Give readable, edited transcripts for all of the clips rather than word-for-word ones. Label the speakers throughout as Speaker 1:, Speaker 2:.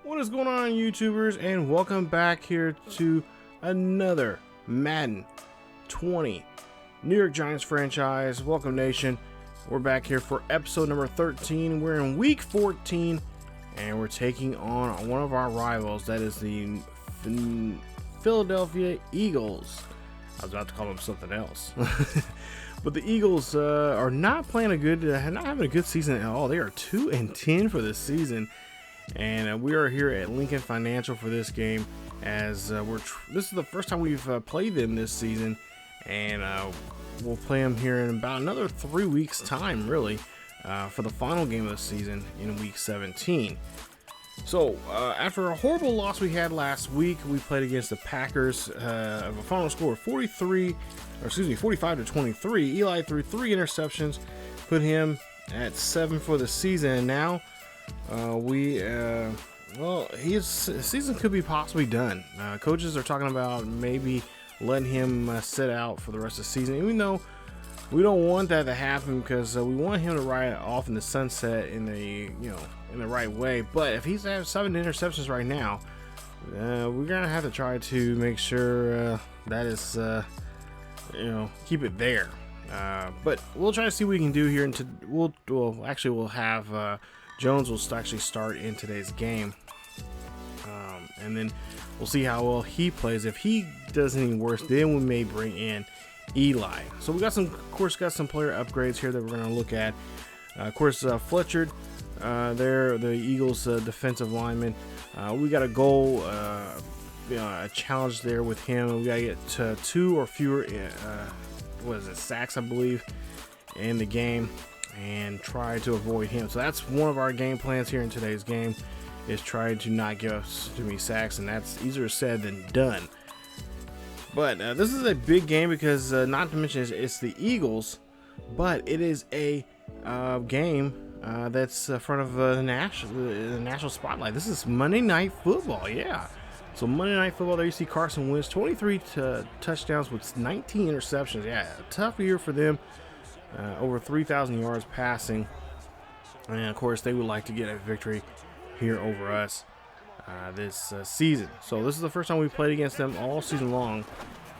Speaker 1: What is going on, YouTubers, and welcome back here to another Madden 20 New York Giants franchise. Welcome, nation. We're back here for episode number 13. We're in week 14 and we're taking on one of our rivals, that is the Philadelphia Eagles. I was about to call them something else. But the Eagles are not playing not having a good season at all. They are 2-10 for this season. And we are here at Lincoln Financial for this game, as this is the first time we've played them this season, and we'll play them here in about another 3 weeks time, really, for the final game of the season in week 17. So after a horrible loss we had last week, we played against the Packers of a final score of 45-23. Eli threw 3 interceptions, put him at 7 for the season, and now his season could be possibly done. Coaches are talking about maybe letting him sit out for the rest of the season, even though we don't want that to happen, because we want him to ride off in the sunset in the right way. But if he's having 7 interceptions right now, we're gonna have to try to make sure that is keep it there. But we'll try to see what we can do here. We'll have Jones will actually start in today's game, and then we'll see how well he plays. If he does any worse, then we may bring in Eli. So we got some player upgrades here that we're going to look at. Of course, Fletcher, there, the Eagles defensive lineman. We got a goal, a challenge there with him. We got to get to 2 or fewer, sacks, I believe, in the game, and try to avoid him. So that's one of our game plans here in today's game, is trying to not give us too many sacks, and that's easier said than done. But this is a big game because not to mention it's the Eagles, but it is a game that's in front of the national spotlight. This is Monday Night Football, yeah. So Monday Night Football, there you see Carson Wentz, 23 touchdowns with 19 interceptions. Yeah, a tough year for them. Over 3,000 yards passing, and of course they would like to get a victory here over us this season. So this is the first time we played against them all season long,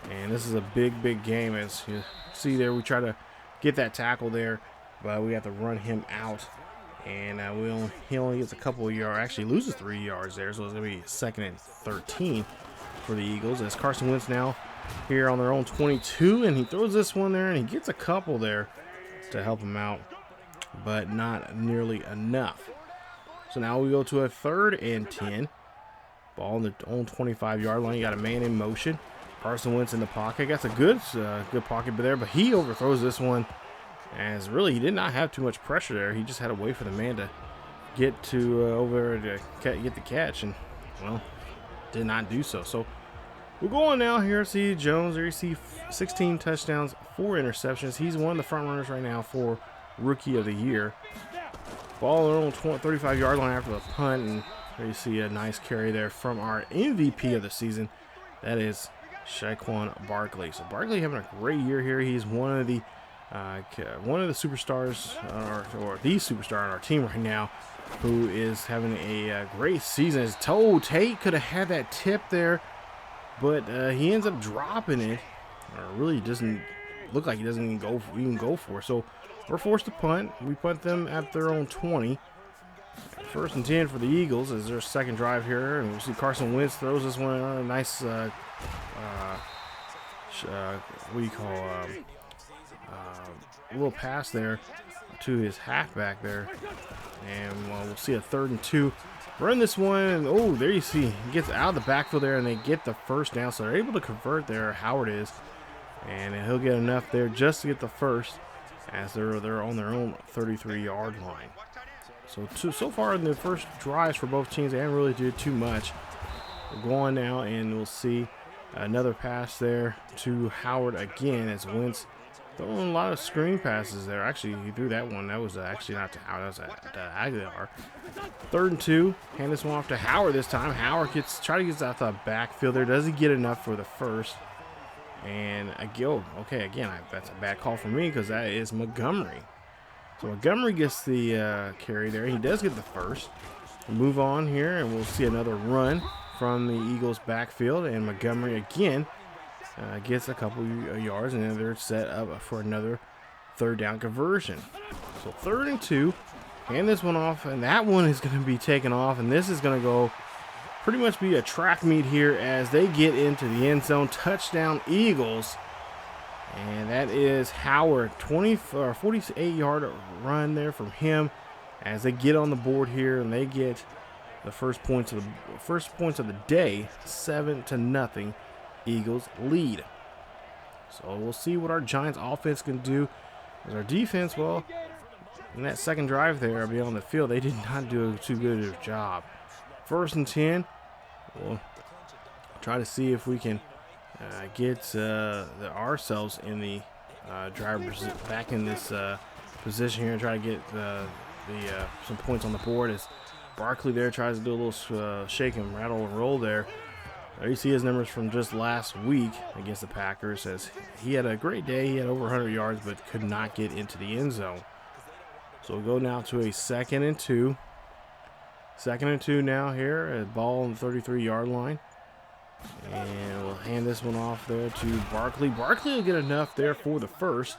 Speaker 1: and this is a big game. As you see there, we try to get that tackle there, but we have to run him out, and he only gets a couple of yards, actually loses 3 yards there, so it's going to be 2nd and 13 for the Eagles, as Carson Wentz now here on their own 22, and he throws this one there, and he gets a couple there to help him out, but not nearly enough. So now we go to a 3rd and 10. Ball on the own 25-yard line. You got a man in motion. Carson Wentz in the pocket. Got a good pocket there, but he overthrows this one, as really he did not have too much pressure there. He just had to wait for the man to get to over to get the catch, and well, did not do so. So we're going now here. See Jones there. You see 16 touchdowns, 4 interceptions. He's one of the front runners right now for Rookie of the Year. Ball on the 35-yard line after the punt, and there you see a nice carry there from our MVP of the season. That is Saquon Barkley. So Barkley having a great year here. He's one of the superstars, or the superstar on our team right now, who is having a great season. His Tate could have had that tip there, but he ends up dropping it, or really doesn't look like he doesn't even go for it. So we're forced to punt. We punt them at their own 20. 1st and 10 for the Eagles as their second drive here, and we'll see Carson Wentz throws this one on a nice little pass there to his halfback there, and we'll see a 3rd and 2. Run this one, and oh, there you see he gets out of the backfield there, and they get the first down, so they're able to convert there. Howard is, and he'll get enough there just to get the first, as they're on their own 33-yard line. So far in the first drives for both teams, they haven't really did too much. We're going now, and we'll see another pass there to Howard again, as Wentz throwing a lot of screen passes there. Actually, he threw that one. That was actually not to Howard. That was to Aguilar. 3rd and 2. Hand this one off to Howard this time. Howard try to get out the backfield there. Doesn't get enough for the first. And again, that's a bad call for me, because that is Montgomery. So Montgomery gets the carry there. He does get the first. Move on here, and we'll see another run from the Eagles backfield, and Montgomery again gets a couple yards, and then they're set up for another third down conversion. So 3rd and 2, hand this one off, and that one is going to be taken off, and this is going to go pretty much be a track meet here as they get into the end zone. Touchdown Eagles, and that is Howard, 48-yard run there from him as they get on the board here, and they get the first points of the day. 7-0 Eagles lead. So we'll see what our Giants offense can do. As our defense, well, in that second drive there beyond the field, they did not do too good of a job. 1st and 10. We'll try to see if we can get ourselves in the driver's back in this position here and try to get some points on the board as Barkley there tries to do a little shake and rattle and roll there. There you see his numbers from just last week against the Packers, as he had a great day. He had over 100 yards but could not get into the end zone. So we'll go now to a 2nd and 2. 2nd and 2 now here. A ball on the 33-yard line. And we'll hand this one off there to Barkley. Barkley will get enough there for the first,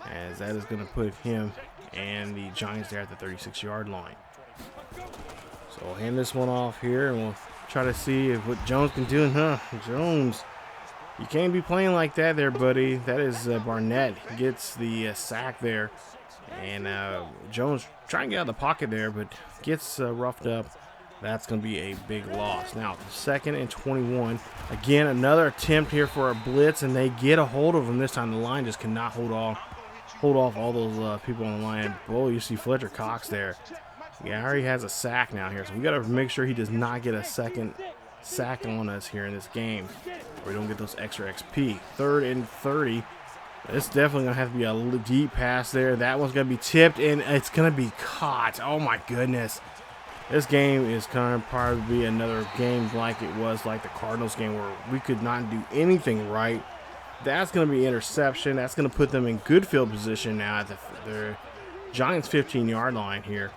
Speaker 1: as that is going to put him and the Giants there at the 36-yard line. So we'll hand this one off here, and we'll try to see if what Jones can do. Jones, you can't be playing like that there, buddy. That is Barnett. He gets the sack there. And Jones trying to get out of the pocket there, but gets roughed up. That's going to be a big loss. Now, 2nd and 21. Again, another attempt here for a blitz, and they get a hold of him this time. The line just cannot hold off all those people on the line. Oh, you see Fletcher Cox there. Yeah, already has a sack now here, so we got to make sure he does not get a second sack on us here in this game, or we don't get those extra XP. 3rd and 30. It's definitely going to have to be a deep pass there. That one's going to be tipped, and it's going to be caught. Oh, my goodness. This game is going to probably be another game like it was like the Cardinals game where we could not do anything right. That's going to be interception. That's going to put them in good field position now at the Giants' 15-yard line here.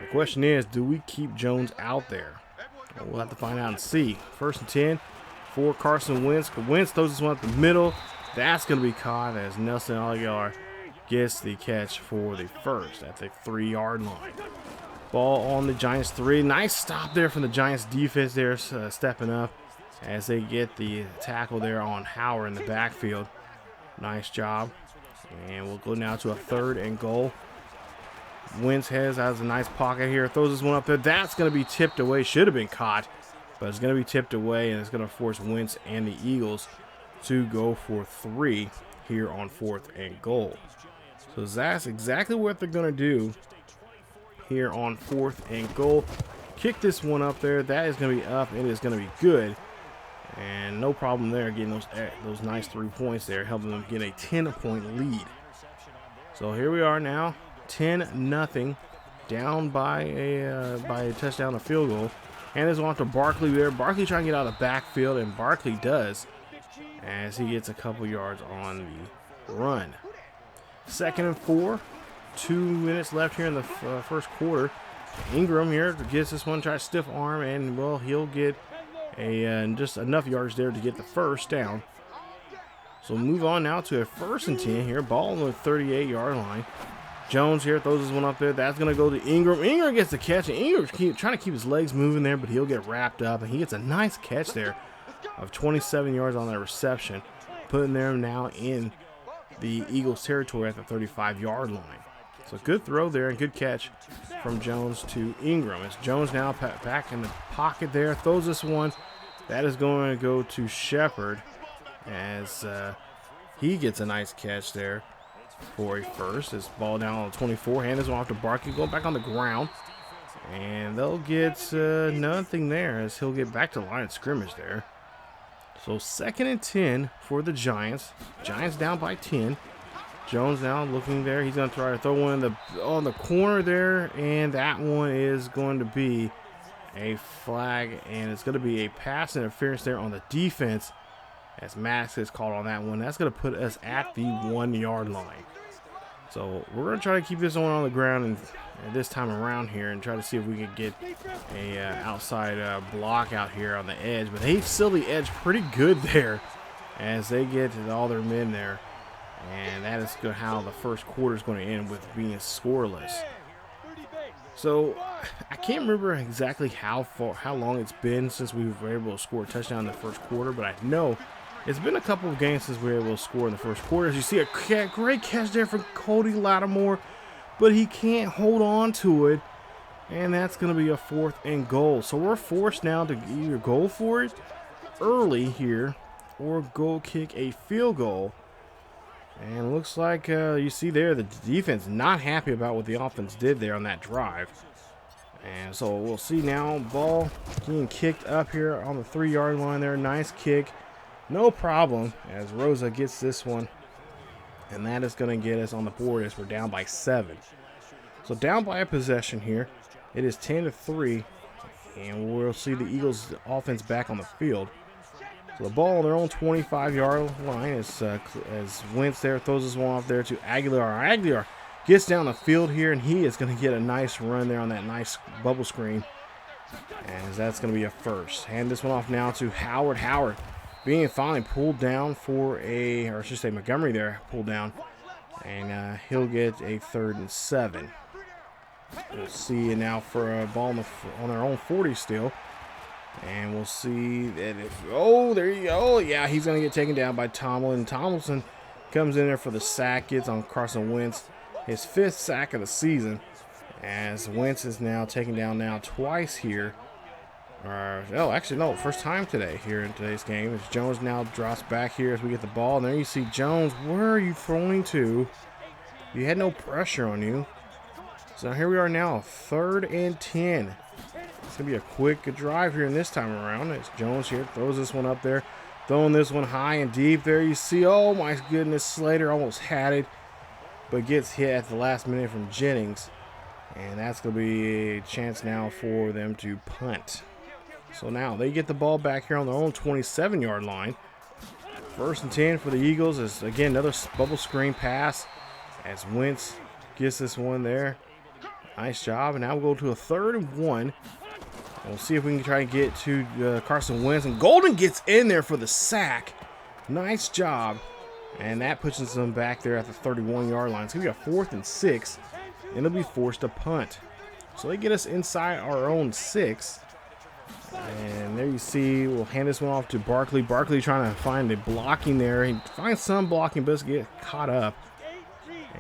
Speaker 1: The question is, do we keep Jones out there? Well, we'll have to find out and see. 1st and 10 for Carson Wentz. Wentz throws this one up the middle. That's going to be caught as Nelson Aguilar gets the catch for the first at the 3-yard line. Ball on the Giants 3. Nice stop there from the Giants defense there, stepping up as they get the tackle there on Howard in the backfield. Nice job. And we'll go now to a 3rd and goal. Wentz has a nice pocket here. Throws this one up there. That's going to be tipped away. Should have been caught, but it's going to be tipped away, and it's going to force Wentz and the Eagles to go for 3 here on 4th and goal. So that's exactly what they're going to do here on 4th and goal. Kick this one up there. That is going to be up. It is going to be good. And no problem there getting those nice 3 points there, helping them get a 10-point lead. So here we are now, 10-0, down by a touchdown, a field goal. And this one to Barkley there. Barkley trying to get out of the backfield, and Barkley does as he gets a couple yards on the run. 2nd and 4. 2 minutes left here in the first quarter. Ingram here gets this one, tries stiff arm, and well, he'll get just enough yards there to get the first down. So move on now to a 1st and 10 here. Ball on the 38-yard line. Jones here throws this one up there. That's going to go to Ingram. Ingram gets the catch, and Ingram's trying to keep his legs moving there, but he'll get wrapped up, and he gets a nice catch there of 27 yards on that reception, putting them now in the Eagles' territory at the 35-yard line. So good throw there and good catch from Jones to Ingram. It's Jones now back in the pocket there. Throws this one. That is going to go to Shepard as he gets a nice catch there for a first. This ball down on 24. Hand this one off to Barkley. Going back on the ground. And they'll get nothing there as he'll get back to the line of scrimmage there. So 2nd and 10 for the Giants. Giants down by 10. Jones now looking there. He's going to try to throw one on the corner there, and that one is going to be a flag, and it's going to be a pass interference there on the defense as Max is called on that one. That's going to put us at the 1-yard line. So we're going to try to keep this one on the ground and this time around here and try to see if we can get a outside block out here on the edge. But they seal the edge pretty good there as they get all their men there. And that is how the first quarter is going to end, with being scoreless. So I can't remember exactly how long it's been since we were able to score a touchdown in the first quarter, but I know it's been a couple of games since we were able to score in the first quarter. As you see, a great catch there from Cody Lattimore, but he can't hold on to it, and that's going to be a 4th and goal. So we're forced now to either go for it early here or go kick a field goal. And it looks like you see there the defense not happy about what the offense did there on that drive. And so we'll see now, ball being kicked up here on the 3-yard line there. Nice kick. No problem as Rosa gets this one. And that is going to get us on the board as we're down by 7. So down by a possession here. It is 10-3. And we'll see the Eagles offense back on the field. So the ball on their own 25-yard line as Wentz there throws this one off there to Aguilar. Aguilar gets down the field here, and he is going to get a nice run there on that nice bubble screen. As that's going to be a first. Hand this one off now to Howard. Howard being finally pulled down for or I should say Montgomery there pulled down. And he'll get a 3rd and 7. We'll see now for a ball on their own 40 still. And we'll see that there you go. Yeah, he's going to get taken down by Tomlin. Tomlinson comes in there for the sack, gets on Carson Wentz. His 5th sack of the season. As Wentz is now taken down twice here. Actually, no, first time today here in today's game. As Jones now drops back here as we get the ball. And there you see Jones. Where are you throwing to? You had no pressure on you. So here we are now, 3rd and 10. It's going to be a quick drive here in this time around. As Jones here throws this one up there. Throwing this one high and deep there. You see, oh my goodness, Slater almost had it. But gets hit at the last minute from Jennings. And that's going to be a chance now for them to punt. So now they get the ball back here on their own 27-yard line. 1st and 10 for the Eagles. As again, another bubble screen pass. As Wentz gets this one there. Nice job. And now we'll go to a 3rd and 1. We'll see if we can try to get to Carson Wentz. And Golden gets in there for the sack. Nice job. And that pushes them back there at the 31-yard line. It's going to be a 4th and 6. And they'll be forced to punt. So they get us inside our own 6. And there you see, we'll hand this one off to Barkley. Barkley trying to find the blocking there. He finds some blocking, but doesn't get caught up.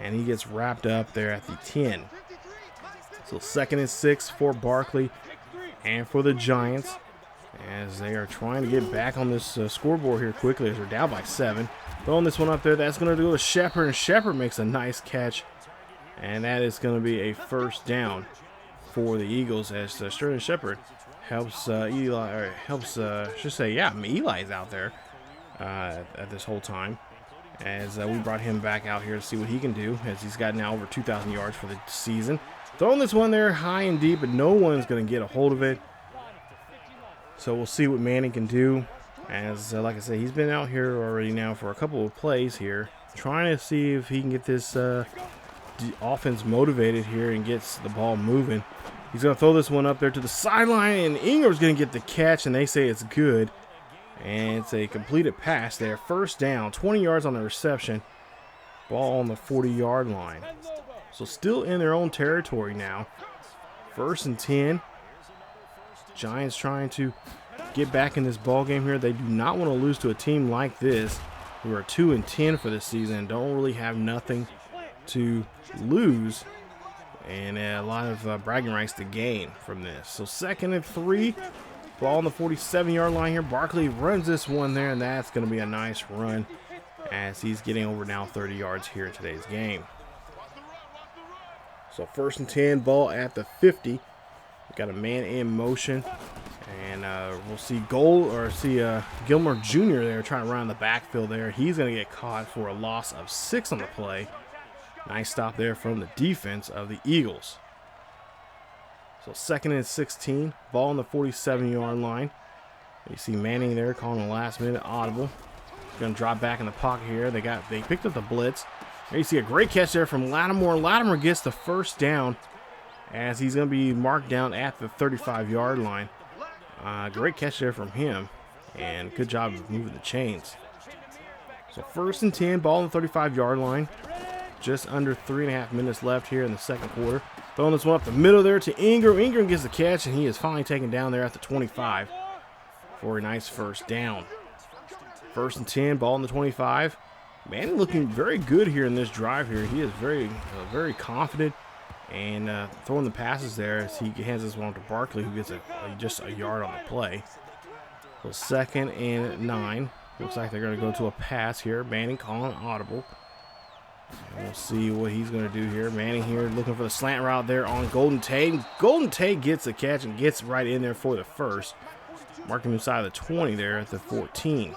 Speaker 1: And he gets wrapped up there at the 10. So 2nd and 6 for Barkley. And for the Giants, as they are trying to get back on this scoreboard here quickly as they're down by 7. Throwing this one up there, that's going to go to Shepard, and Shepard makes a nice catch. And that is going to be a 1st down for the Eagles as Sterling Shepard helps Eli's out there at this whole time. As we brought him back out here to see what he can do, as he's got now over 2,000 yards for the season. Throwing this one there high and deep, but no one's going to get a hold of it. So we'll see what Manning can do. As, like I said, he's been out here already now for a couple of plays here. Trying to see if he can get this offense motivated here and gets the ball moving. He's going to throw this one up there to the sideline, and Ingram's going to get the catch, and they say it's good. And it's a completed pass there. 1st down, 20 yards on the reception. Ball on the 40-yard line. So still in their own territory now. 1st and 10. Giants trying to get back in this ball game here. They do not want to lose to a team like this, who are 2 and 10 for this season and don't really have nothing to lose, and a lot of bragging rights to gain from this. So 2nd and 3. Ball on the 47-yard line here. Barkley runs this one there, and that's going to be a nice run as he's getting over now 30 yards here in today's game. So 1st and 10, ball at the 50. We've got a man in motion, and we'll see Gilmore Jr. there trying to run in the backfield there. He's going to get caught for a loss of 6 on the play. Nice stop there from the defense of the Eagles. So 2nd and 16, ball on the 47-yard line. You see Manning there calling a last-minute audible. Going to drop back in the pocket here. They picked up the blitz. There you see a great catch there from Lattimore. Lattimore gets the first down as he's going to be marked down at the 35-yard line. Great catch there from him, and good job of moving the chains. So 1st and 10, ball on the 35-yard line. Just under 3.5 minutes left here in the second quarter. Throwing this one up the middle there to Ingram. Ingram gets the catch, and he is finally taken down there at the 25 for a nice first down. 1st and 10, ball on the 25. Manning looking very good here in this drive here. He is very confident and throwing the passes there as he hands this one to Barkley, who gets just a yard on the play. So 2nd and 9. Looks like they're going to go to a pass here. Manning calling audible. And we'll see what he's going to do here. Manning here looking for the slant route there on Golden Tate. Golden Tate gets the catch and gets right in there for the first. Marking inside of the 20 there at the 14.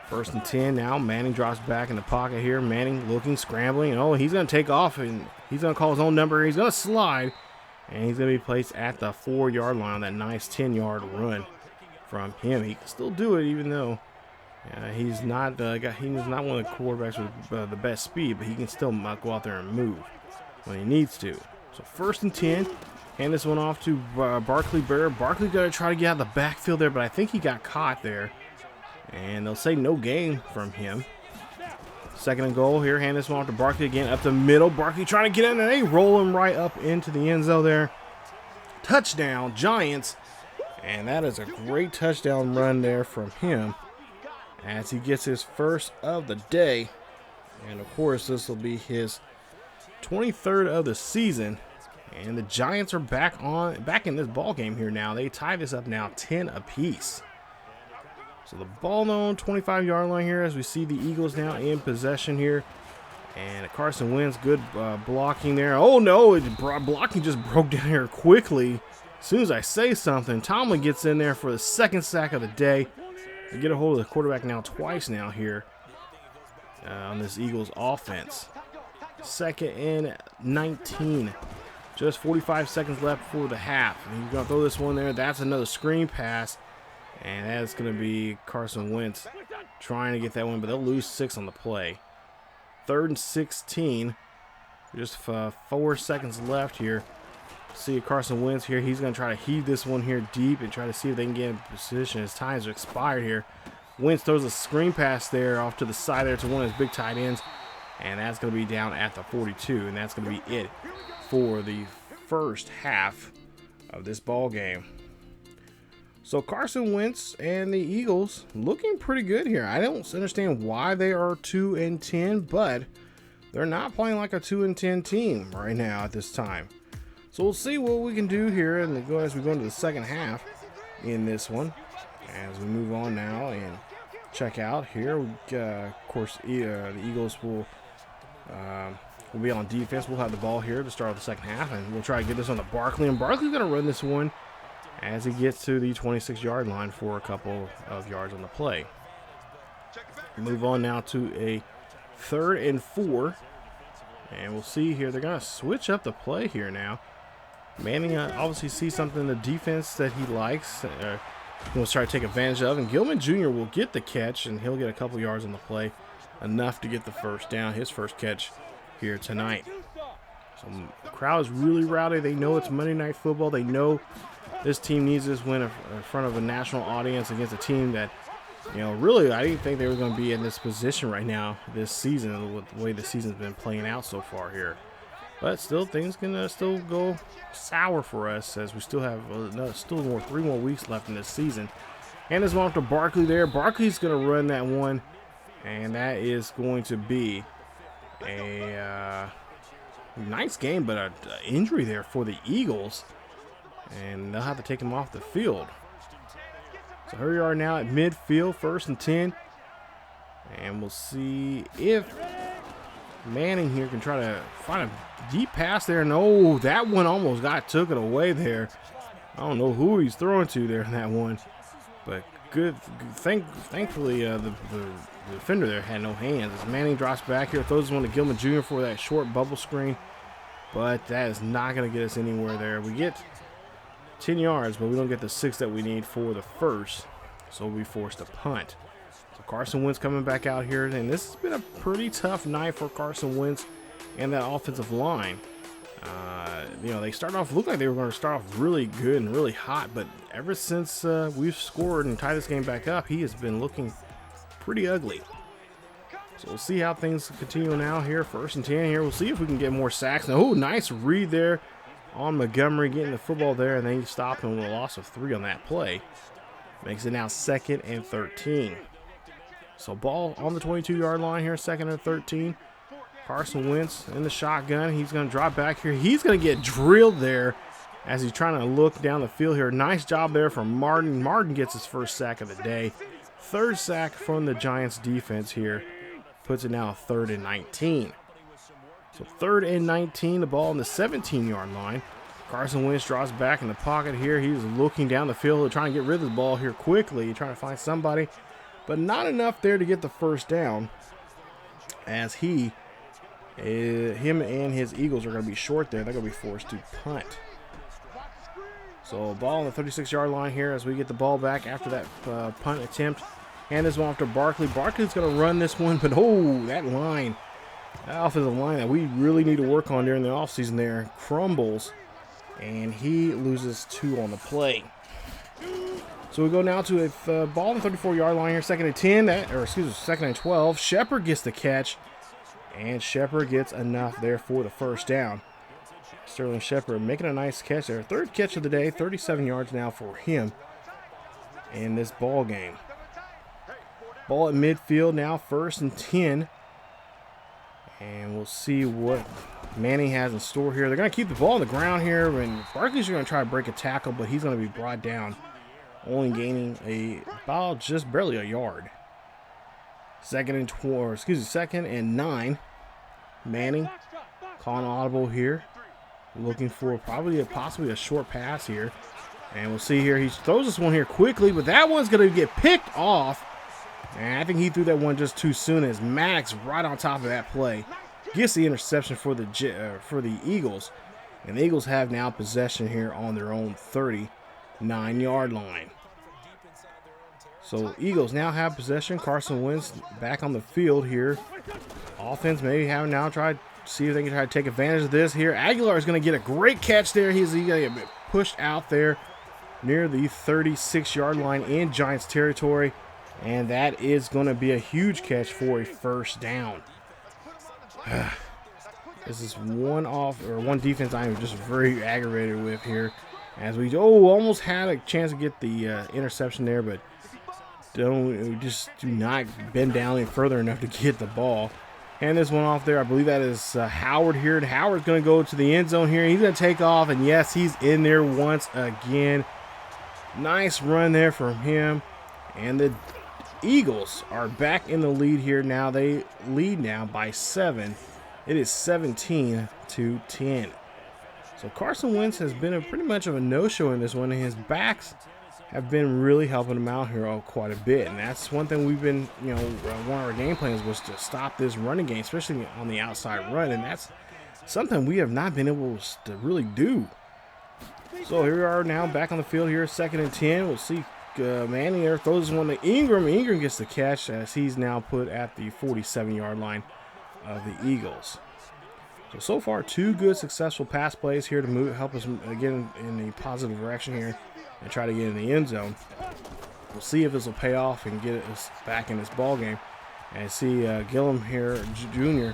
Speaker 1: 1st and 10 now. Manning drops back in the pocket here. Manning looking, scrambling. Oh, he's going to take off, and he's going to call his own number. He's going to slide, and he's going to be placed at the 4-yard line on that nice 10-yard run from him. He can still do it, even though he's not one of the quarterbacks with the best speed, but he can still go out there and move when he needs to. So 1st and 10. Hand this one off to Barkley Bear. Barkley got to try to get out of the backfield there, but I think he got caught there. And they'll say no gain from him. 2nd and goal here. Hand this one off to Barkley again up the middle. Barkley trying to get in, and they roll him right up into the end zone there. Touchdown, Giants. And that is a great touchdown run there from him as he gets his first of the day. And, of course, this will be his 23rd of the season. And the Giants are back in this ball game here now. They tie this up now 10 apiece. So the ball on 25-yard line here as we see the Eagles now in possession here. And Carson Wentz, good blocking there. Oh, no, blocking just broke down here quickly. As soon as I say something, Tomlin gets in there for the 2nd sack of the day. They get a hold of the quarterback now twice now here on this Eagles offense. 2nd and 19. Just 45 seconds left for the half. And he's going to throw this one there. That's another screen pass. And that's going to be Carson Wentz trying to get that one, but they'll lose 6 on the play. 3rd and 16. Just 4 seconds left here. See Carson Wentz here. He's going to try to heave this one here deep and try to see if they can get in position. His times are expired here. Wentz throws a screen pass there off to the side there to one of his big tight ends. And that's going to be down at the 42. And that's going to be it for the first half of this ball game. So Carson Wentz and the Eagles looking pretty good here. I don't understand why they are 2-10, but they're not playing like a 2-10 team right now at this time. So we'll see what we can do here as we go into the second half in this one. As we move on now and check out here, of course, the Eagles will be on defense. We'll have the ball here to start off the second half, and we'll try to get this on to Barkley. And Barkley's going to run this one as he gets to the 26-yard line for a couple of yards on the play. Move on now to a 3rd and 4. And we'll see here, they're going to switch up the play here now. Manning obviously sees something in the defense that he likes. He'll try to take advantage of. And Gilman Jr. will get the catch, and he'll get a couple yards on the play. Enough to get the first down, his first catch here tonight. So the crowd is really rowdy. They know it's Monday Night Football. They know this team needs this win in front of a national audience against a team that, really I didn't think they were going to be in this position right now this season with the way the season's been playing out so far here. But still, things can still go sour for us as we still have 3 more weeks left in this season. And this one off to Barkley there. Barkley's going to run that one, and that is going to be a nice game, but an injury there for the Eagles. And they'll have to take him off the field. So here we are now at midfield, 1st and 10. And we'll see if Manning here can try to find a deep pass there. No, that one almost took it away there. I don't know who he's throwing to there in that one. But good. Thankfully, the defender there had no hands. As Manning drops back here, throws one to Gilman Jr. for that short bubble screen. But that is not going to get us anywhere there. We get 10 yards, but we don't get the 6 that we need for the first, so we'll be forced to punt. So Carson Wentz coming back out here, and this has been a pretty tough night for Carson Wentz and that offensive line. They started off, looked like they were going to start off really good and really hot, but ever since we've scored and tied this game back up, he has been looking pretty ugly. So we'll see how things continue now here. 1st and 10 here. We'll see if we can get more sacks. Oh, nice read there on Montgomery, getting the football there, and then he stopped him with a loss of 3 on that play. Makes it now 2nd and 13. So ball on the 22-yard line here, 2nd and 13. Carson Wentz in the shotgun. He's going to drop back here. He's going to get drilled there as he's trying to look down the field here. Nice job there from Martin. Martin gets his 1st sack of the day. 3rd sack from the Giants defense here. Puts it now 3rd and 19. So 3rd and 19, the ball on the 17-yard line. Carson Wentz draws back in the pocket here. He's looking down the field, trying to get rid of the ball here quickly, trying to find somebody, but not enough there to get the 1st down, as him and his Eagles are going to be short there. They're going to be forced to punt. So ball on the 36-yard line here as we get the ball back after that punt attempt. Hand this one off to Barkley. Barkley's going to run this one, but that line, that offensive line that we really need to work on during the offseason there, crumbles, and he loses 2 on the play. So we go now to a ball on the 34-yard line here, 2nd and 10, 2nd and 12. Shepard gets the catch, and Shepard gets enough there for the 1st down. Sterling Shepard making a nice catch there. 3rd catch of the day, 37 yards now for him in this ball game. Ball at midfield now, 1st and 10. And we'll see what Manning has in store here. They're going to keep the ball on the ground here, and Barkley's going to try to break a tackle, but he's going to be brought down, only gaining about just barely a yard. 2nd and 9. Manning calling audible here, looking for possibly a short pass here. And we'll see here. He throws this one here quickly, but that one's going to get picked off. And I think he threw that one just too soon, as Maddox right on top of that play gets the interception for the Eagles. And the Eagles have now possession here on their own 39-yard line. So Eagles now have possession. Carson Wentz back on the field here. Offense maybe have now tried to see if they can try to take advantage of this here. Aguilar is going to get a great catch there. He's going to get pushed out there near the 36-yard line in Giants territory. And that is going to be a huge catch for a 1st down. This is one defense I'm just very aggravated with here. As we almost had a chance to get the interception there, but do not bend down any further enough to get the ball. Hand this one off there. I believe that is Howard here. And Howard's going to go to the end zone here. He's going to take off, and yes, he's in there once again. Nice run there from him. And the Eagles are back in the lead here now. They lead now by 7. It is 17-10. So Carson Wentz has been pretty much of a no-show in this one, and his backs have been really helping him out here quite a bit. And that's one thing we've been, one of our game plans was to stop this running game, especially on the outside run, and that's something we have not been able to really do. So here we are now back on the field here, 2nd and 10. We'll see. Manning there throws one to Ingram. Ingram gets the catch as he's now put at the 47-yard line of the Eagles. So far, 2 good successful pass plays here to help us get in a positive direction here and try to get in the end zone. We'll see if this will pay off and get us back in this ball game. And see Gillum here, Jr.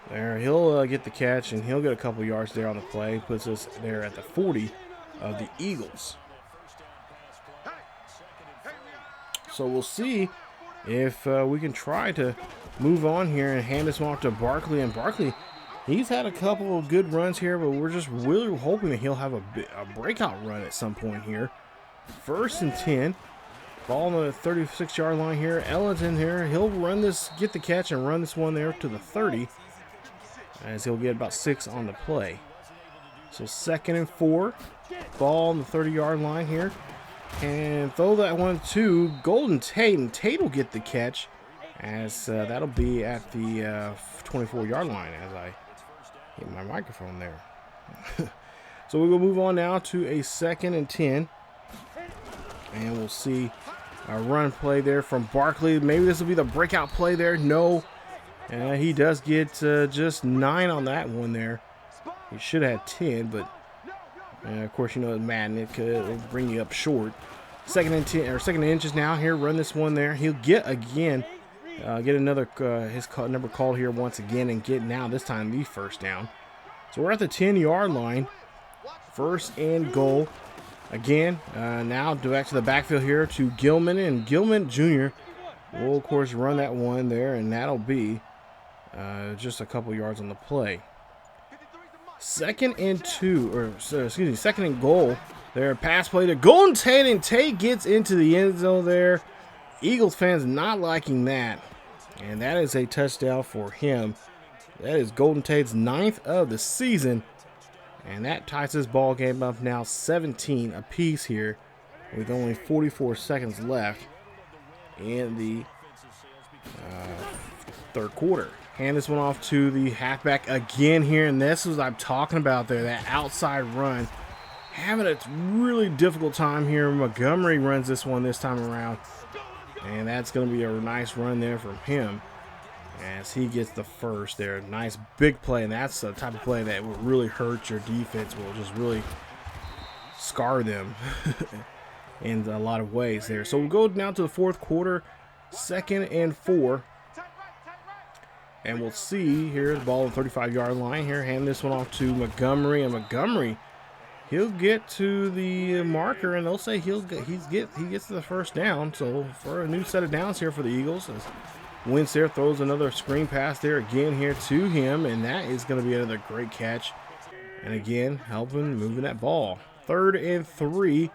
Speaker 1: there. He'll get the catch, and he'll get a couple yards there on the play. Puts us there at the 40 of the Eagles. So we'll see if we can try to move on here and hand this one off to Barkley. And Barkley, he's had a couple of good runs here, but we're just really hoping that he'll have a breakout run at some point here. 1st and 10. Ball on the 36-yard line here. Ellington here. He'll run this, get the catch, and run this one there to the 30, as he'll get about 6 on the play. So 2nd and 4. Ball on the 30-yard line here. And throw that one to Golden Tate, and Tate will get the catch, as that'll be at the 24-yard line as I hit my microphone there. So we're going to move on now to a 2nd and 10. And we'll see A run play there from Barkley. Maybe this will be the breakout play there. No. He does get just 9 on that one there. He should have had 10, but of course, you know, Madden, it could bring you up short. Second and 10, or second and inches now here. Run this one there. He'll get again. Get another his number called here once again, and get now this time the first down. So we're at the 10-yard line. First and goal. Again, now back to the backfield here to Gilman, and Gilman Jr. will, of course, run that one there, and that'll be just a couple yards on the play. Second and goal. There, pass play to Golden Tate, and Tate gets into the end zone there. Eagles fans not liking that, and that is a touchdown for him. That is Golden Tate's 9th of the season. And that ties this ball game up now 17 apiece here with only 44 seconds left in the third quarter. Hand this one off to the halfback again here, and this is what I'm talking about there, that outside run. Having a really difficult time here. Montgomery runs this one this time around, and that's going to be a nice run there from him as he gets the first there. Nice big play, and that's the type of play that will really hurt your defense, will just really scar them in a lot of ways there. So we'll go now to the fourth quarter, 2nd and 4. And we'll see here the ball on the 35-yard line here. Hand this one off to Montgomery, and Montgomery, he'll get to the marker, and they'll say he gets to the first down. So for a new set of downs here for the Eagles, as Wentz there throws another screen pass there again here to him, and that is going to be another great catch. And again, helping moving that ball. 3rd and 3.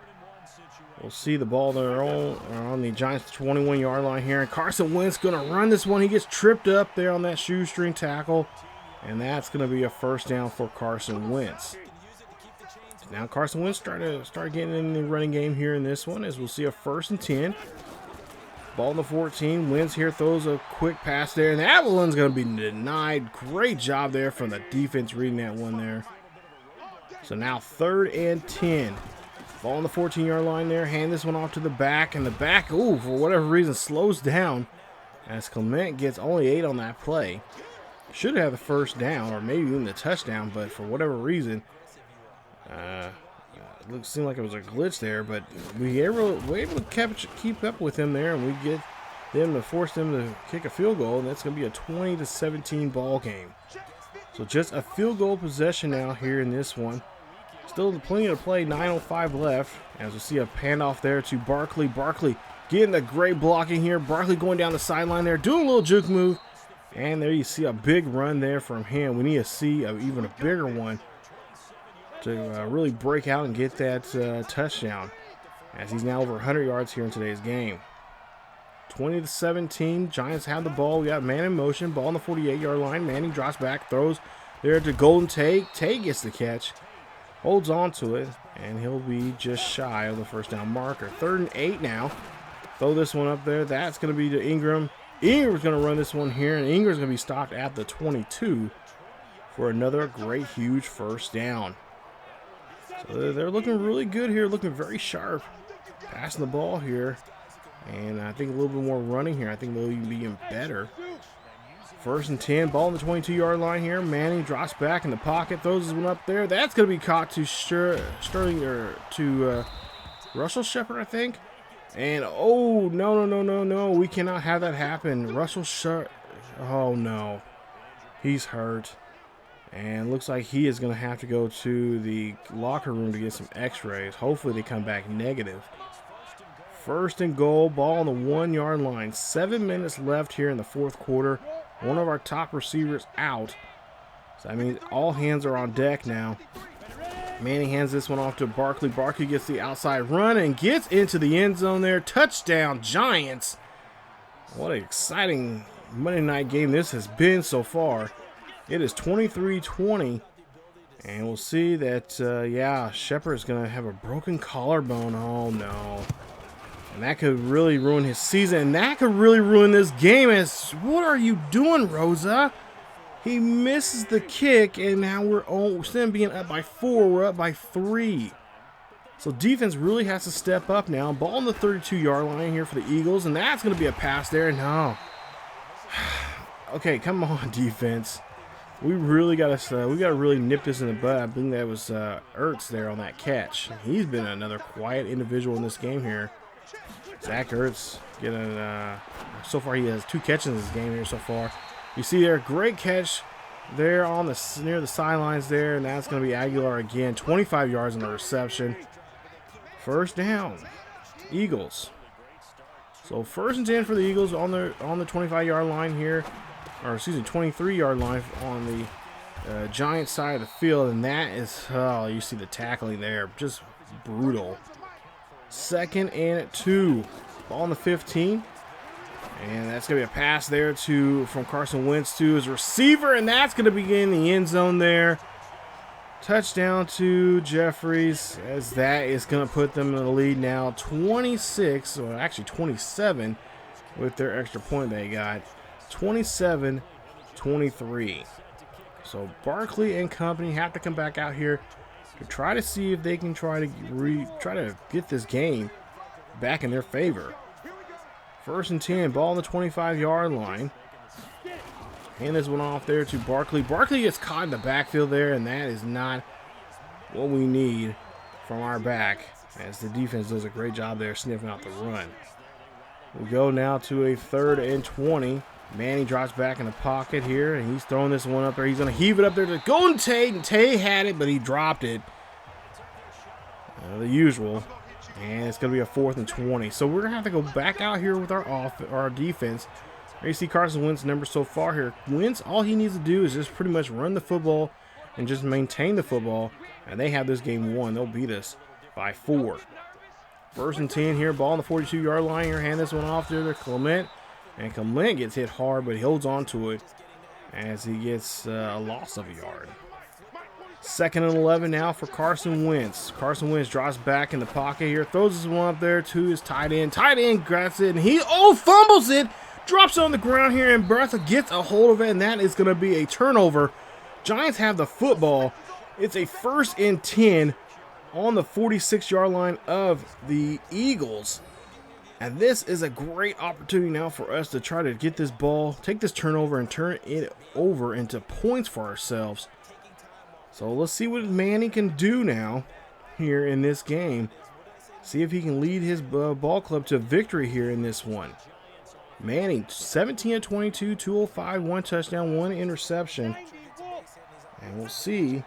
Speaker 1: We'll see the ball there on the Giants' 21-yard line here. And Carson Wentz going to run this one. He gets tripped up there on that shoestring tackle. And that's going to be a first down for Carson Wentz. Now Carson Wentz start getting in the running game here in this one, as we'll see a 1st and 10. Ball in the 14. Wentz here throws a quick pass there. And that one's going to be denied. Great job there from the defense reading that one there. So now 3rd and 10. Ball on the 14-yard line there. Hand this one off to the back. And the back, for whatever reason, slows down as Clement gets only 8 on that play. Should have the first down or maybe even the touchdown, but for whatever reason, it seemed like it was a glitch there. But we were able to keep up with him there, and we get them to force them to kick a field goal, and that's going to be a 20-17 ball game. So just a field goal possession now here in this one. Still plenty to play, 9:05 left. As we see a handoff there to Barkley. Barkley getting the great blocking here. Barkley going down the sideline there, doing a little juke move. And there you see a big run there from him. We need to see even a bigger one to really break out and get that touchdown, as he's now over 100 yards here in today's game. 20-17, Giants have the ball. We got man in motion. Ball on the 48-yard line. Manning drops back, throws there to Golden Tate. Tate gets the catch. Holds on to it, and he'll be just shy of the first down marker. 3rd and 8 now. Throw this one up there. That's going to be to Ingram. Ingram's going to run this one here, and Ingram's going to be stopped at the 22 for another great, huge first down. So they're looking really good here, looking very sharp. Passing the ball here, and I think a little bit more running here. I think they'll even be even better. 1st and 10, ball on the 22-yard line here. Manning drops back in the pocket, throws this one up there. That's going to be caught to Sterling, or to Russell Shepard, I think. And no, we cannot have that happen. Russell Shepard, oh no, he's hurt, and looks like he is going to have to go to the locker room to get some x-rays. Hopefully they come back negative. 1st and goal, ball on the 1-yard line. 7 minutes left here in the fourth quarter. One of our top receivers out. So, I mean, all hands are on deck now. Manning hands this one off to Barkley. Barkley gets the outside run and gets into the end zone there. Touchdown, Giants. What an exciting Monday night game this has been so far. It is 23-20. And we'll see that, Shepard's going to have a broken collarbone. Oh, no. And that could really ruin his season. And that could really ruin this game. What are you doing, Rosa? He misses the kick, and now instead of being up by 4, we're up by 3. So defense really has to step up now. Ball on the 32-yard line here for the Eagles, and that's going to be a pass there. No. Okay, come on, defense. We really got to really nip this in the bud. I believe that was Ertz there on that catch. He's been another quiet individual in this game here. Zach Ertz getting so far he has 2 catches in this game here so far. You see there, great catch there on the near the sidelines there, and that's going to be Aguilar again. 25 yards on the reception. First down, Eagles. So 1st and 10 for the Eagles on the 25-yard line here, or excuse me, 23-yard line on the Giants side of the field, and that is, oh, you see the tackling there, just brutal. 2nd and 2, ball on the 15, and that's gonna be a pass there from Carson Wentz to his receiver, and that's gonna be in the end zone there. Touchdown to Jeffries, as that is going to put them in the lead now, 26, or actually 27 with their extra point they got, 27-23. So Barkley and company have to come back out here to try to see if they can try to get this game back in their favor. 1st and 10, ball on the 25-yard line. Hand this one off there to Barkley. Barkley gets caught in the backfield there, and that is not what we need from our back, as the defense does a great job there sniffing out the run. We go now to a 3rd and 20. Manning drops back in the pocket here, and he's throwing this one up there. He's going to heave it up there to Golden Tate, and Tate had it, but he dropped it. The usual. And it's going to be a 4th and 20. So we're going to have to go back out here with our defense. You see Carson Wentz's numbers so far here. Wentz, all he needs to do is just pretty much run the football and just maintain the football, and they have this game won. They'll beat us by 4. 1st and 10 here, ball on the 42-yard line here. Hand this one off there to Clement, and Clement gets hit hard, but he holds on to it as he gets a loss of a yard. 2nd and 11 now for Carson Wentz. Carson Wentz drops back in the pocket here, throws this one up there to his tight end. Tight end grabs it, and he fumbles it. Drops it on the ground here, and Bertha gets a hold of it, and that is going to be a turnover. Giants have the football. It's a 1st and 10 on the 46-yard line of the Eagles. And this is a great opportunity now for us to try to get this ball, take this turnover, and turn it over into points for ourselves. So let's see what Manning can do now here in this game. See if he can lead his ball club to victory here in this one. Manning, 17-22, 205, 1 touchdown, 1 interception. And we'll see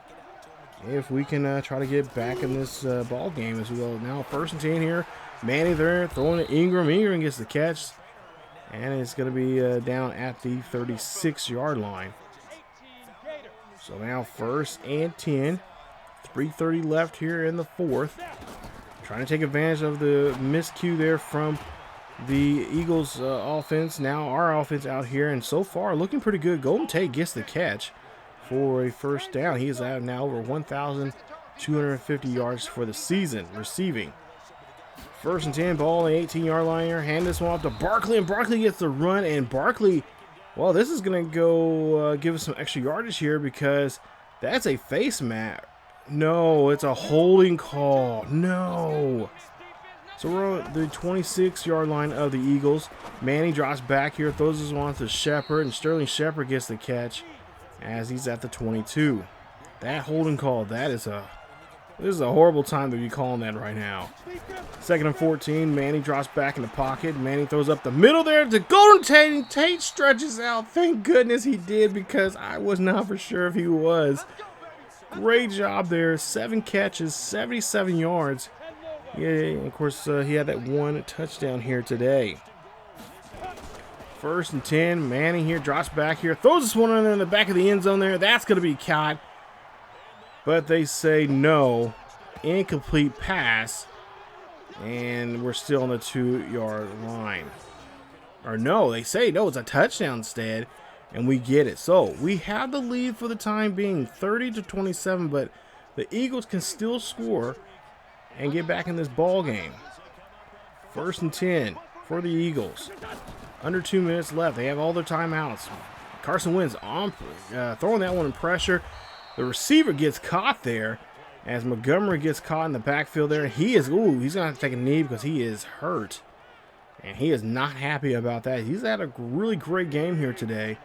Speaker 1: if we can try to get back in this ball game as we go. Now 1st and 10 here. Manning there, throwing to Ingram. Ingram gets the catch. And it's going to be down at the 36-yard line. So now 1st and 10. 3:30 left here in the 4th. Trying to take advantage of the miscue there from the Eagles offense. Now our offense out here, and so far looking pretty good. Golden Tate gets the catch for a 1st down. He is at now over 1,250 yards for the season receiving. 1st and 10, ball on the 18-yard line here. Hand this one off to Barkley, and Barkley gets the run, and Barkley, well, this is going to go give us some extra yardage here because that's a face mat. No, it's a holding call. No. So we're on the 26-yard line of the Eagles. Manning drops back here, throws this one to Shepard, and Sterling Shepard gets the catch as he's at the 22. That holding call, this is a horrible time to be calling that right now. 2nd and 14, Manning drops back in the pocket. Manning throws up the middle there to Golden Tate, and Tate stretches out. Thank goodness he did, because I was not for sure if he was. Great job there. 7 catches, 77 yards. Yeah, of course, he had that 1 touchdown here today. 1st and 10, Manning here drops back here, throws this one in the back of the end zone there. That's going to be caught, but they say no, incomplete pass, and we're still on the 2-yard line. Or no, they say no, it's a touchdown instead, and we get it. So we have the lead for the time being, 30-27, but the Eagles can still score and get back in this ball game. 1st and 10 for the Eagles. Under 2 minutes left. They have all their timeouts. Carson Wentz throwing that one in pressure. The receiver gets caught there, as Montgomery gets caught in the backfield there. He's going to have to take a knee because he is hurt. And he is not happy about that. He's had a really great game here today.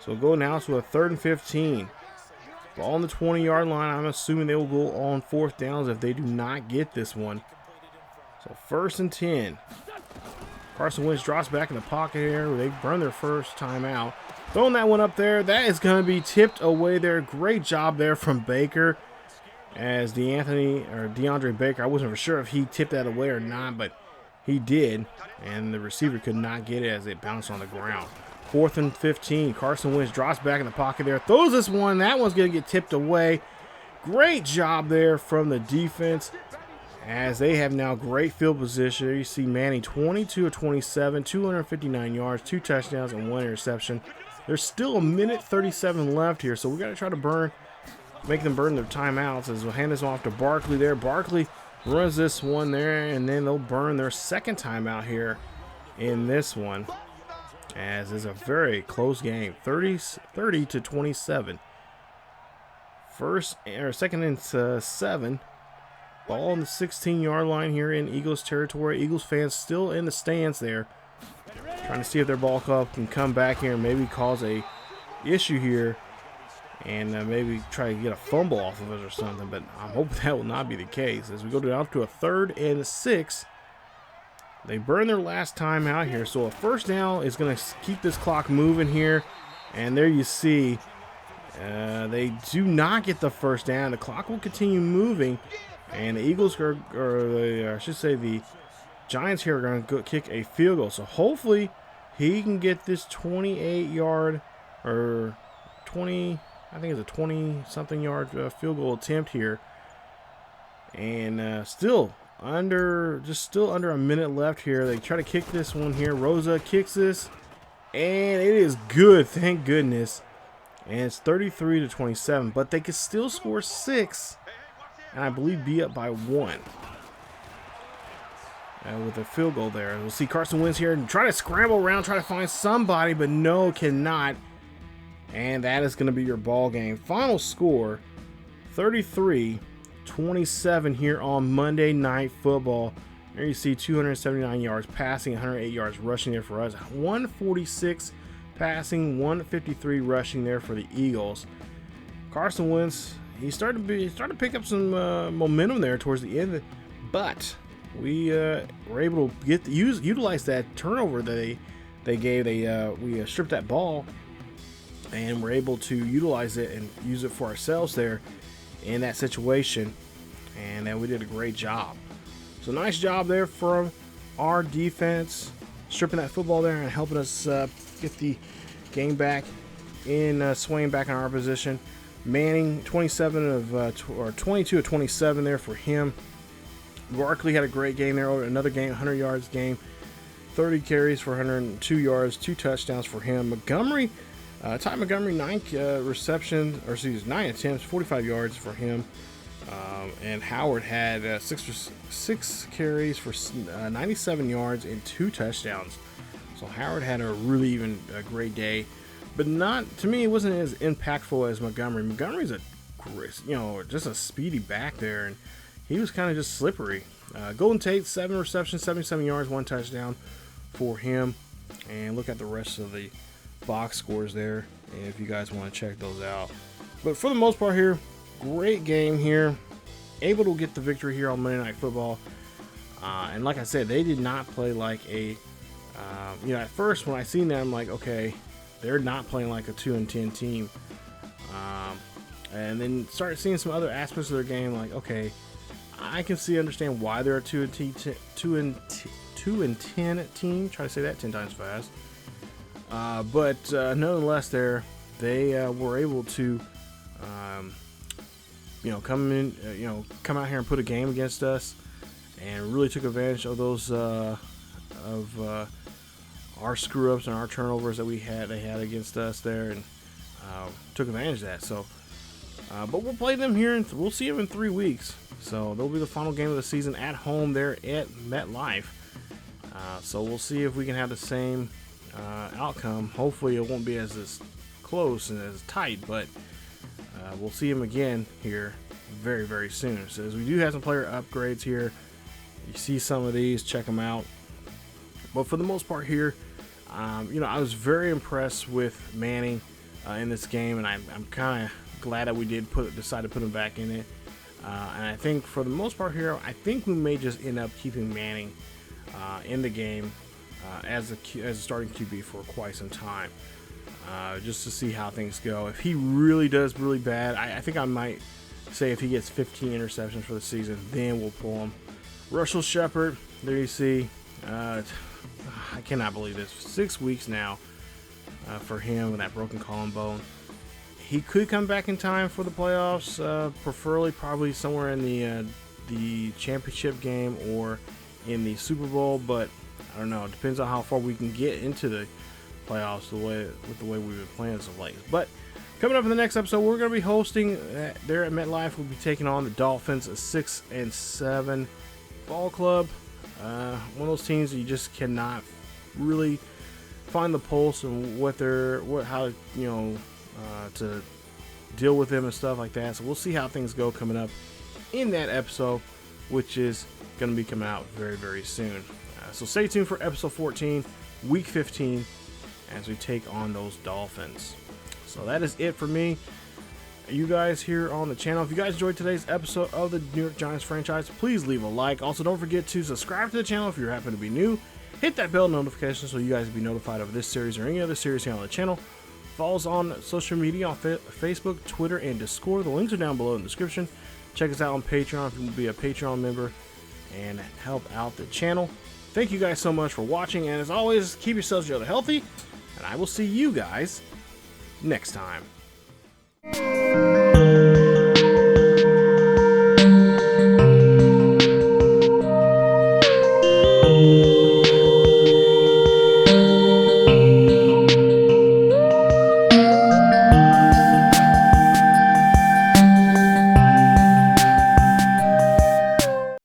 Speaker 1: So go now to a 3rd and 15. Ball on the 20-yard line. I'm assuming they will go on 4th downs if they do not get this one. So 1st and 10. Carson Wentz drops back in the pocket here. They burn their first timeout. Throwing that one up there. That is going to be tipped away there. Great job there from Baker. As DeAndre Baker, I wasn't for sure if he tipped that away or not, but he did. And the receiver could not get it as it bounced on the ground. 4th and 15. Carson Wentz drops back in the pocket there. Throws this one. That one's going to get tipped away. Great job there from the defense, as they have now great field position. There you see Manning 22 of 27, 259 yards, 2 touchdowns, and 1 interception. There's still a minute 37 left here, so we got to try to make them burn their timeouts. As we'll hand this off to Barkley there. Barkley runs this one there, and then they'll burn their second timeout here in this one, as is a very close game, 30 to 27. 2nd and 7. Ball on the 16-yard line here in Eagles territory. Eagles fans still in the stands there, trying to see if their ball club can come back here and maybe cause a issue here, and maybe try to get a fumble off of it or something. But I'm hoping that will not be the case. As we go down to a 3rd and 6. They burn their last time out here, so a 1st down is going to keep this clock moving here. And there you see, they do not get the 1st down. The clock will continue moving, and the Eagles the Giants here are going to kick a field goal. So hopefully he can get this 28-yard or 20, I think it's a 20-something yard field goal attempt here. And still under a minute left here. They try to kick this one here. Rosa kicks this, and it is good, thank goodness. And it's 33 to 27, but they could still score 6, and I believe be up by 1 with a field goal there. We'll see Carson Wentz here and try to scramble around, try to find somebody, but no, cannot. And that is going to be your ball game. Final score, 33-27 here on Monday Night Football. There you see 279 yards passing, 108 yards rushing there for us, 146 passing, 153 rushing there for the Eagles. Carson Wentz, he started to pick up some momentum there towards the end, but we were able to utilize that turnover that they gave. We stripped that ball, and we're able to utilize it and use it for ourselves there in that situation, and we did a great job. So nice job there from our defense, stripping that football there and helping us get the game back in swaying back in our position. Manning 22 of 27 there for him. Barkley had a great game there, another game, 100 yards game, 30 carries for 102 yards, 2 touchdowns for him. Montgomery, Ty Montgomery, 9 attempts, 45 yards for him. And Howard had 6 carries for 97 yards and 2 touchdowns. So Howard had a great day, but to me, it wasn't as impactful as Montgomery. Montgomery's just a speedy back there, and he was kind of just slippery. Golden Tate, 7 receptions, 77 yards, 1 touchdown for him. And look at the rest of the box scores there, if you guys want to check those out. But for the most part here, great game here. Able to get the victory here on Monday Night Football. And like I said, they did not play like at first when I seen that, I'm like, okay, they're not playing like a 2-10 team. And then started seeing some other aspects of their game, like, okay, I can understand why they're a 2-10 team. Try to say that 10 times fast. But nonetheless, they were able to, come out here and put a game against us, and really took advantage of those our screw ups and our turnovers that they had against us there, and took advantage of that. So, but we'll play them here, and we'll see them in 3 weeks. So they'll be the final game of the season at home there at MetLife. So we'll see if we can have the same outcome. Hopefully it won't be as close and as tight, but we'll see them again here very, very soon. So as we do have some player upgrades here, you see some of these, check them out. But for the most part here, you know, I was very impressed with Manning in this game, and I'm kind of glad that we did decide to put him back in it. And I think for the most part here, I think we may just end up keeping Manning in the game as a starting QB for quite some time, just to see how things go. If he really does really bad, I think I might say if he gets 15 interceptions for the season, then we'll pull him. Russell Shepard, there you see. I cannot believe this. 6 weeks now for him with that broken collarbone. He could come back in time for the playoffs, preferably probably somewhere in the championship game or in the Super Bowl, but I don't know. It depends on how far we can get into the playoffs with the way we've been playing as of late. But coming up in the next episode, we're going to be hosting there at MetLife. We'll be taking on the Dolphins, a 6-7 ball club. One of those teams that you just cannot really find the pulse and how to deal with them and stuff like that. So we'll see how things go coming up in that episode, which is going to be coming out very, very soon. So stay tuned for episode 14, week 15, as we take on those Dolphins. So that is it for me. You guys here on the channel, if you guys enjoyed today's episode of the New York Giants franchise, please leave a like. Also, don't forget to subscribe to the channel if you happen to be new. Hit that bell notification so you guys will be notified of this series or any other series here on the channel. Follow us on social media on Facebook, Twitter, and Discord. The links are down below in the description. Check us out on Patreon if you want to be a Patreon member and help out the channel. Thank you guys so much for watching, and as always, keep yourselves healthy, and I will see you guys next time.